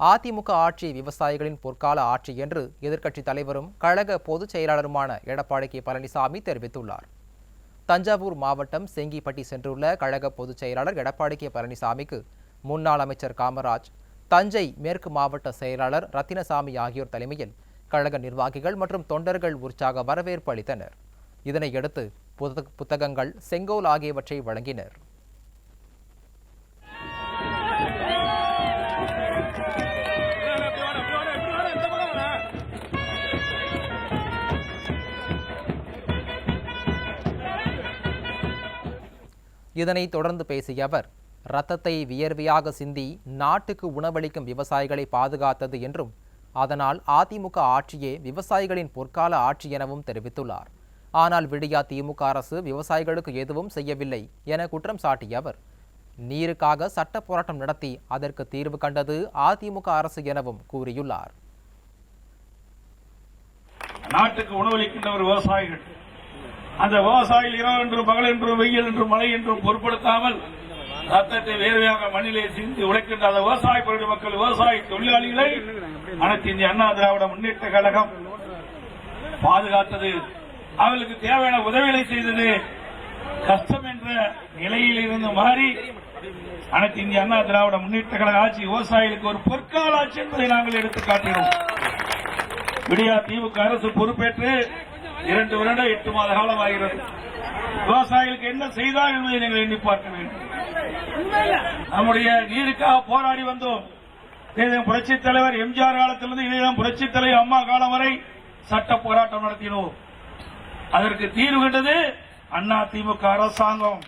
அதிமுக ஆட்சி விவசாயிகளின் பொற்கால ஆட்சி என்று எதிர்க்கட்சித் தலைவரும் கழக பொதுச் செயலாளருமான எடப்பாடி கே பழனிசாமி தெரிவித்துள்ளார். தஞ்சாவூர் மாவட்டம் செங்கிப்பட்டி சென்றுள்ள கழக பொதுச் செயலாளர் எடப்பாடி கே பழனிசாமிக்கு முன்னாள் அமைச்சர் காமராஜ், தஞ்சை மேற்கு மாவட்ட செயலாளர் ரத்தினசாமி ஆகியோர் தலைமையில் கழக நிர்வாகிகள் மற்றும் தொண்டர்கள் உற்சாக வரவேற்பு அளித்தனர். இதனையடுத்து புத்தகங்கள், செங்கோல் ஆகியவற்றை வழங்கினர். இதனைத் தொடர்ந்து பேசிய அவர், ரத்தத்தை வியர்வையாக சிந்தி நாட்டுக்கு உணவளிக்கும் விவசாயிகளை பாதுகாத்தது என்றும், அதனால் அதிமுக ஆட்சியே விவசாயிகளின் பொற்கால ஆட்சி எனவும் தெரிவித்துள்ளார். ஆனால் விடியா திமுக அரசு விவசாயிகளுக்கு எதுவும் செய்யவில்லை என குற்றம் சாட்டிய அவர், நீருக்காக சட்ட போராட்டம் நடத்தி அதற்கு தீர்வு கண்டது அதிமுக அரசு எனவும் கூறியுள்ளார். நாட்டுக்கு உணவளிக்கின்ற ஒரு விவசாயிகள், அந்த விவசாயிகள் இரவு என்றும் பகல் என்றும் வெயில் என்றும் மழை என்றும் பொருட்படுத்தாமல் ரத்தத்தை வேர்வையாக மண்ணிலே சிந்தி உழைக்கின்ற அந்த விவசாய பகுதி மக்கள், விவசாய தொழிலாளிகளை அனைத்து இந்திய அண்ணா திராவிட முன்னேற்ற கழகம் பாதுகாத்தது. அவர்களுக்கு தேவையான உதவிகளை செய்தது. கஷ்டம் என்ற நிலையில் இருந்து மாறி அனைத்து இந்திய அண்ணா திராவிட முன்னேற்ற கழக ஆட்சி விவசாயிகளுக்கு ஒரு பொற்கால ஆட்சி என்பதை நாங்கள் எடுத்துக் காட்டினோம். விடியா திமுக அரசு பொறுப்பேற்று 2 வருடம் 8 மாத காலம் ஆகிறது. விவசாயிகளுக்கு என்ன செய்தார் என்பதை நீங்கள் எண்ணி பார்க்க வேண்டும். நம்முடைய நீருக்காக போராடி வந்தோம். புரட்சித் தலைவர் எம்ஜிஆர் காலத்திலிருந்து இதேதான் புரட்சித் தலைவர் அம்மா காலம் வரை சட்ட போராட்டம் நடத்தினோம். அதற்கு தீர்வு கண்டது அதிமுக அரசாங்கம்.